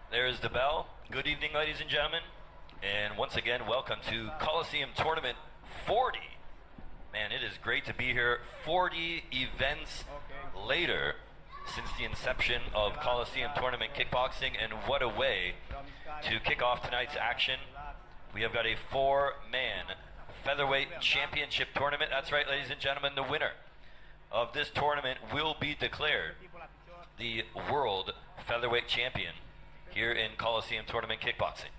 There's the bell. Good evening, ladies and gentlemen. And once again, welcome to Colosseum Tournament 40. Man, it is great to be here. 40 events later since the inception of Colosseum Tournament Kickboxing, and what a way to kick off tonight's action. We have got a 4-man featherweight championship tournament. That's right, ladies and gentlemen, the winner of this tournament will be declared the world featherweight champion here in Colosseum Tournament Kickboxing.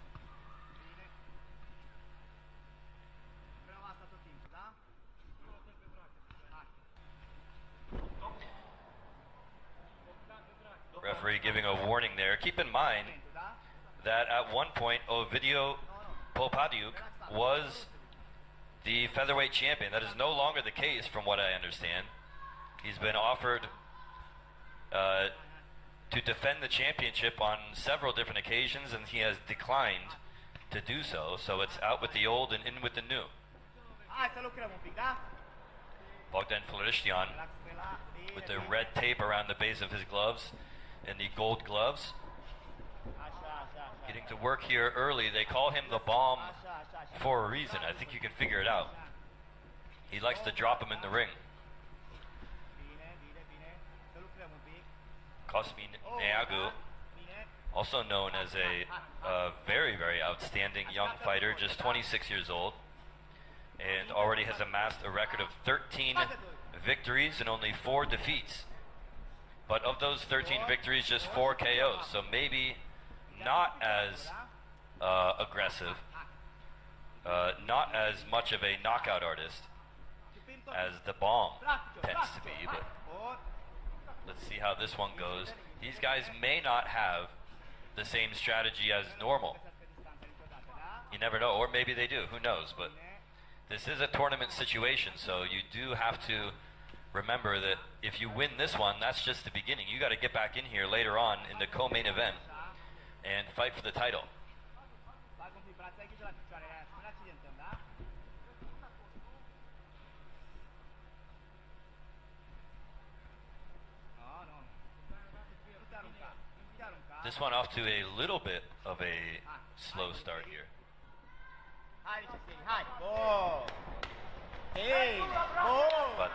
Referee giving a warning there. Keep in mind that at one point Ovidio Popadiuk was the featherweight champion. That is no longer the case from what I understand. He's been offered to defend the championship on several different occasions, and he has declined to do so. So it's out with the old and in with the new. Bogdan Floristean with the red tape around the base of his gloves and the gold gloves. Getting to work here early. They call him the bomb for a reason. I think you can figure it out. He likes to drop him in the ring. Cosmin Neagu, also known as a very, very outstanding young fighter, just 26 years old, and already has amassed a record of 13 victories and only 4 defeats. But of those 13 victories, just 4 KOs, so maybe not as aggressive, not as much of a knockout artist as the bomb tends to be, but let's see how this one goes. These guys may not have the same strategy as normal. You never know, or maybe they do, who knows, but this is a tournament situation, so you do have to remember that if you win this one, that's just the beginning. You got to get back in here later on in the co-main event and fight for the title. This one off to a little bit of a slow start here. But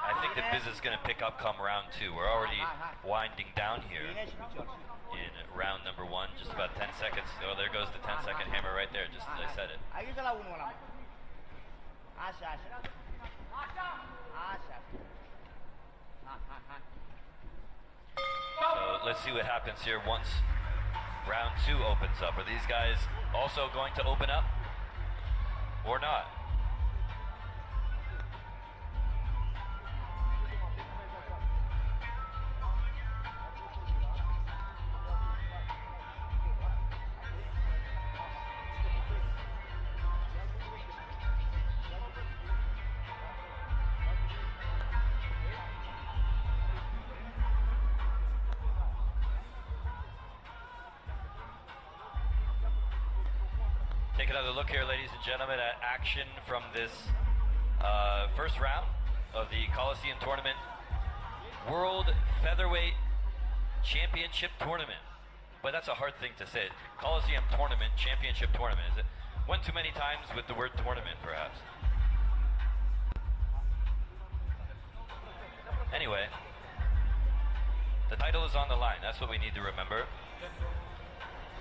I think the business is going to pick up come round 2. We're already winding down here in round number 1, just about 10 seconds. Oh, there goes the 10-second hammer right there, just as I said it. So let's see what happens here once round 2 opens up. Are these guys also going to open up or not? Take another look here, ladies and gentlemen, at action from this first round of the Colosseum Tournament World Featherweight Championship Tournament. But that's a hard thing to say. Colosseum Tournament, Championship Tournament. Is it one too many times with the word tournament, perhaps? Anyway, the title is on the line. That's what we need to remember.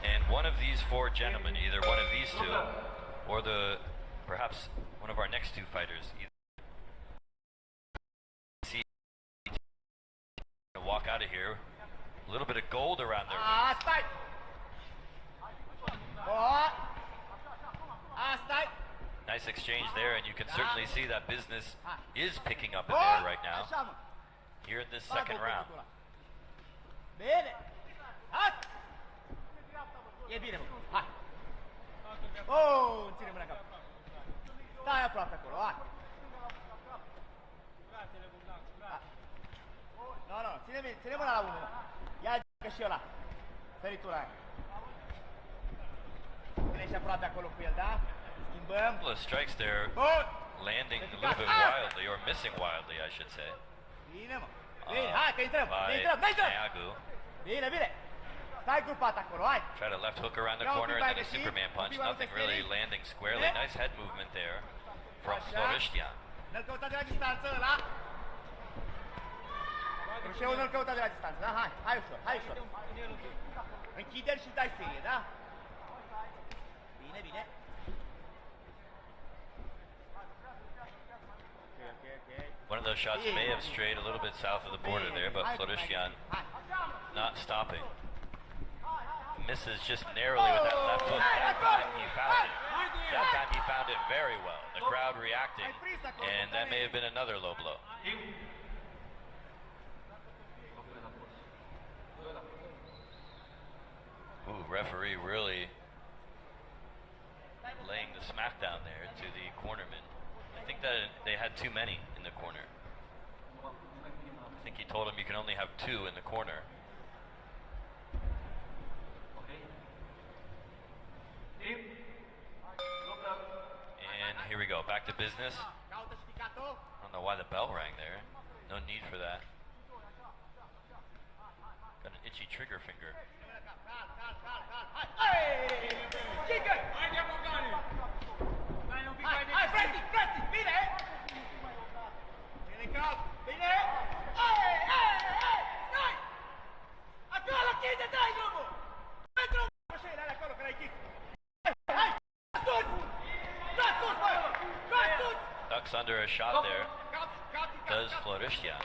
And one of these 4 gentlemen, either one of these 2, or perhaps one of our next 2 fighters, either walk out of here, a little bit of gold around their waist. Nice exchange there, and you can certainly see that business is picking up in there right now, here in this second round. Couple of strikes there. landing a little bit wildly, or missing wildly, I should say. By Neagu. Try to left hook around the corner and then a Superman punch. Nothing really landing squarely. Nice head movement there from Floristean. Reușeul nu-l căuta de la distanță, da? Hai ușor, hai ușor. Închide-l și dai serie, da? Bine, bine. One of those shots may have strayed a little bit south of the border there, but Floristean not stopping. Misses just narrowly with that left hook. That time he found it. That time he found it very well. The crowd reacting, and that may have been another low blow. Ooh, referee really laying the smackdown there to the cornerman. I think that they had too many in the corner. I think he told him you can only have two in the corner. And here we go, back to business. I don't know why the bell rang there. No need for that. Got an itchy trigger finger. Ducks under a shot there. Does Floristean.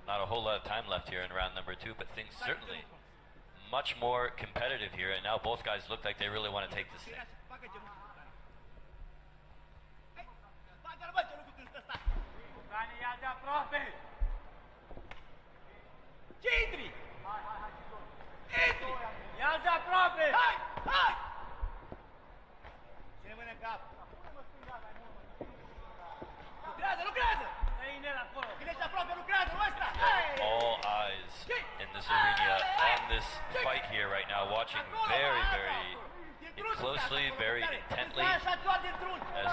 Not a whole lot of time left here in round number 2, but things certainly much more competitive here, and now both guys look like they really want to take this thing. All eyes in this arena on this fight here right now, watching very, very closely, very intently as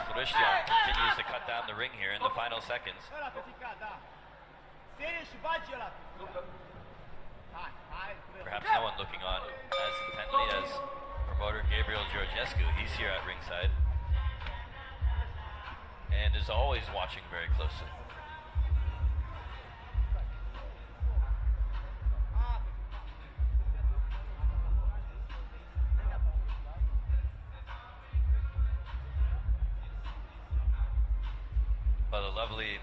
Floristean continues to cut down the ring here in the final seconds. Perhaps no one looking on as intently as promoter Gabriel Georgescu. He's here at ringside and is always watching very closely. By the lovely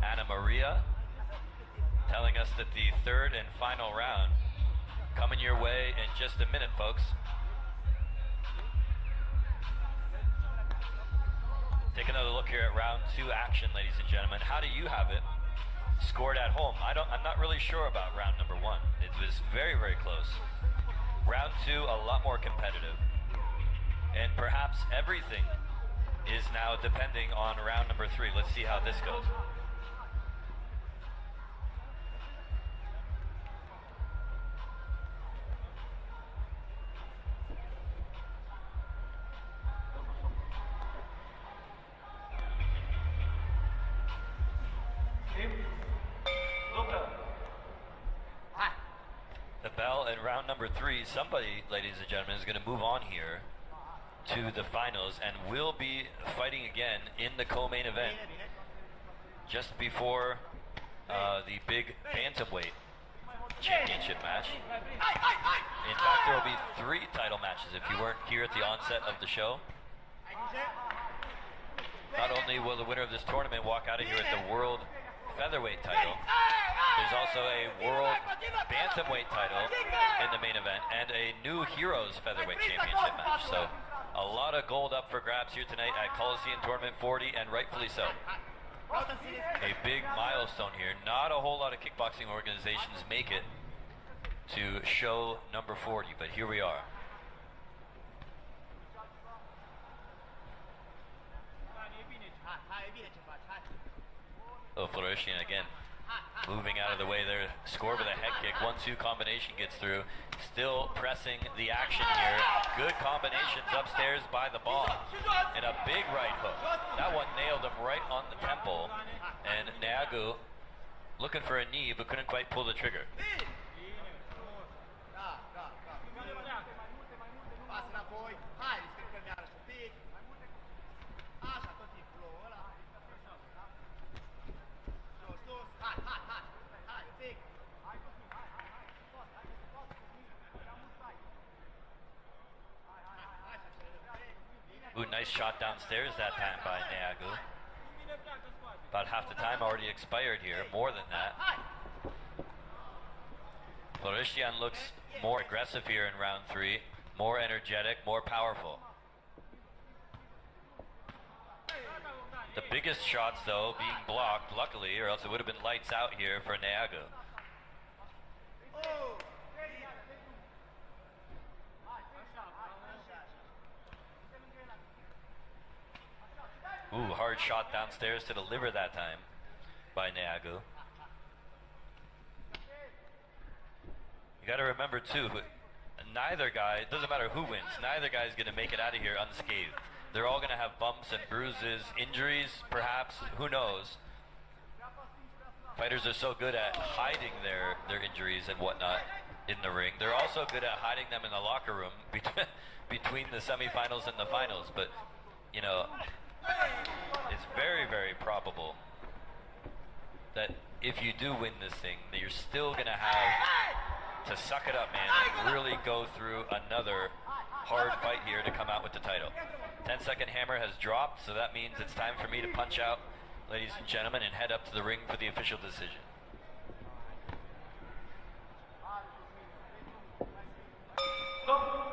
Anna Maria telling us that the third and final round coming your way in just a minute, folks. Take another look here at round 2 action, ladies and gentlemen. How do you have it scored at home? I'm not really sure about round number 1. It was very, very close. Round 2, a lot more competitive. And perhaps everything is now depending on round number 3. Let's see how this goes. The bell in round number 3. Somebody, ladies and gentlemen, is going to move on here to the finals and will be fighting again in the co-main event just before the big bantamweight championship match. In fact, there will be 3 title matches if you weren't here at the onset of the show. Not only will the winner of this tournament walk out of here with the world featherweight title, there's also a world bantamweight title in the main event and a new Heroes featherweight championship match. So a lot of gold up for grabs here tonight at Colosseum Tournament 40, and rightfully so. A big milestone here. Not a whole lot of kickboxing organizations make it to show number 40, but here we are. Oh, Floristean again moving out of the way there. Score with a head kick. 1-2 combination gets through. Still pressing the action here. Good combinations upstairs by the ball. And a big right hook. That one nailed him right on the temple. And Neagu looking for a knee but couldn't quite pull the trigger. Ooh, nice shot downstairs that time by Neagu. About half the time already expired here, more than that. Floristean looks more aggressive here in round 3, more energetic, more powerful. The biggest shots, though, being blocked, luckily, or else it would have been lights out here for Neagu. Ooh, hard shot downstairs to deliver that time by Neagu. You got to remember, too, neither guy, it doesn't matter who wins, neither guy is going to make it out of here unscathed. They're all going to have bumps and bruises, injuries, perhaps, who knows. Fighters are so good at hiding their injuries and whatnot in the ring. They're also good at hiding them in the locker room between the semifinals and the finals. But, you know, it's very, very probable that if you do win this thing, that you're still going to have to suck it up, man, and really go through another hard fight here to come out with the title. 10-second hammer has dropped, so that means it's time for me to punch out, ladies and gentlemen, and head up to the ring for the official decision. Go!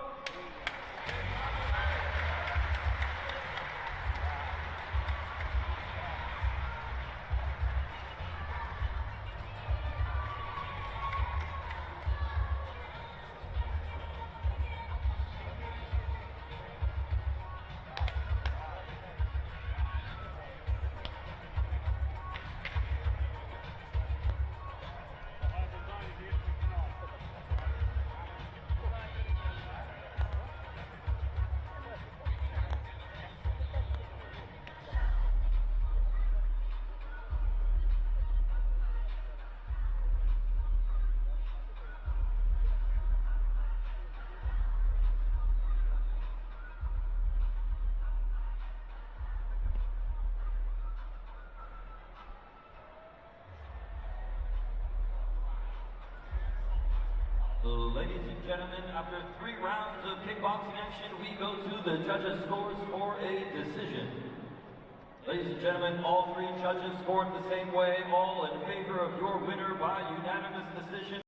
Ladies and gentlemen, after 3 rounds of kickboxing action, we go to the judges' scores for a decision. Ladies and gentlemen, all 3 judges scored the same way, all in favor of your winner by unanimous decision.